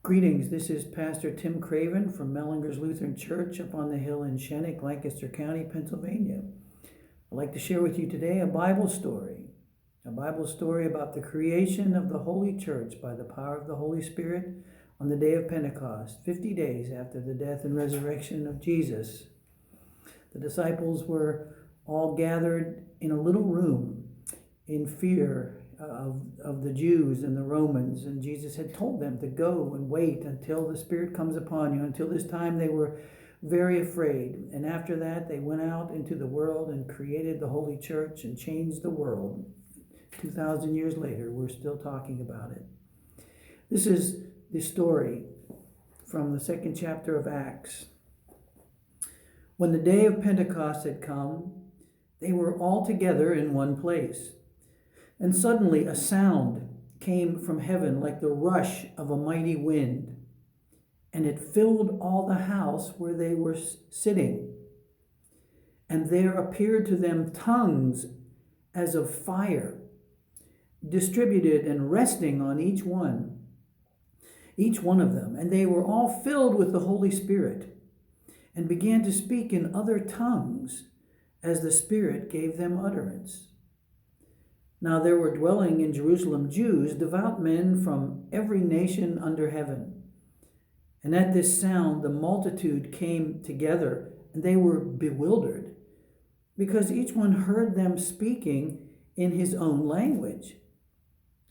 Greetings, this is Pastor Tim Craven from Mellinger's Lutheran Church up on the hill in Shennick, Lancaster County, Pennsylvania. I'd like to share with you today a Bible story about the creation of the Holy Church by the power of the Holy Spirit on the day of Pentecost, 50 days after the death and resurrection of Jesus. The disciples were all gathered in a little room in fear of the Jews and the Romans, and Jesus had told them to go and wait until the Spirit comes upon you. Until this time they were very afraid, and after that they went out into the world and created the Holy Church and changed the world. 2,000 years later, we're still talking about it. This is the story from the second chapter of Acts. When the day of Pentecost had come, they were all together in one place. And suddenly a sound came from heaven like the rush of a mighty wind, and it filled all the house where they were sitting. And there appeared to them tongues as of fire, distributed and resting on each one of them. And they were all filled with the Holy Spirit and began to speak in other tongues as the Spirit gave them utterance. Now there were dwelling in Jerusalem Jews, devout men from every nation under heaven. And at this sound the multitude came together, and they were bewildered, because each one heard them speaking in his own language.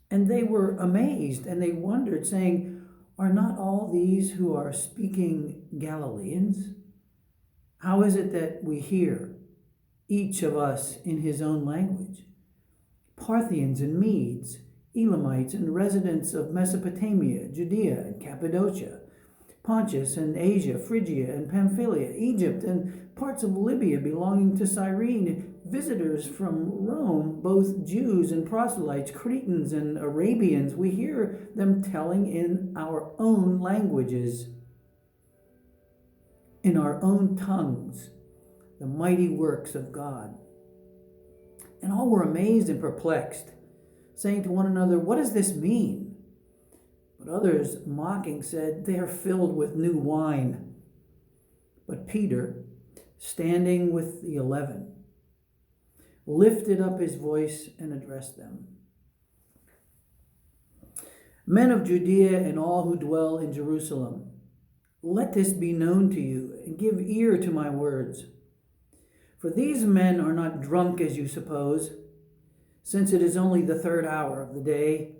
And they were amazed, and they wondered, saying, "Are not all these who are speaking Galileans? How is it that we hear, each of us in his own language? Parthians and Medes, Elamites and residents of Mesopotamia, Judea and Cappadocia, Pontus and Asia, Phrygia and Pamphylia, Egypt and parts of Libya belonging to Cyrene, visitors from Rome, both Jews and proselytes, Cretans and Arabians. We hear them telling in our own languages, in our own tongues, the mighty works of God." And all were amazed and perplexed, saying to one another, "What does this mean?" But others, mocking, said, "They are filled with new wine." But Peter, standing with the 11, lifted up his voice and addressed them. "Men of Judea and all who dwell in Jerusalem, let this be known to you, and give ear to my words. For these men are not drunk as you suppose, since it is only the third hour of the day.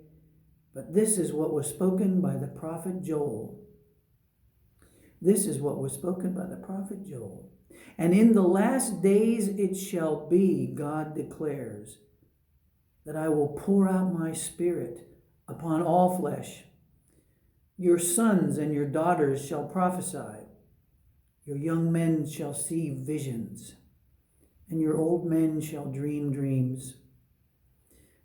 But this is what was spoken by the prophet Joel. This is what was spoken by the prophet Joel. And in the last days it shall be, God declares, that I will pour out my Spirit upon all flesh. Your sons and your daughters shall prophesy. Your young men shall see visions, and your old men shall dream dreams.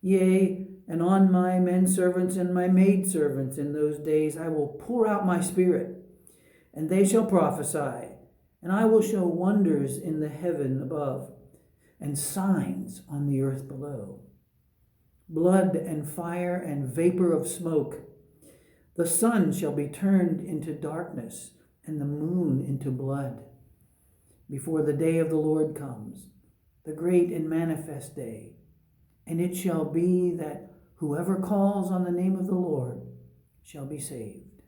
Yea, and on my men servants and my maid servants in those days I will pour out my Spirit, and they shall prophesy, and I will show wonders in the heaven above, and signs on the earth below, blood and fire and vapor of smoke. The sun shall be turned into darkness, and the moon into blood, before the day of the Lord comes, the great and manifest day. And it shall be that whoever calls on the name of the Lord shall be saved."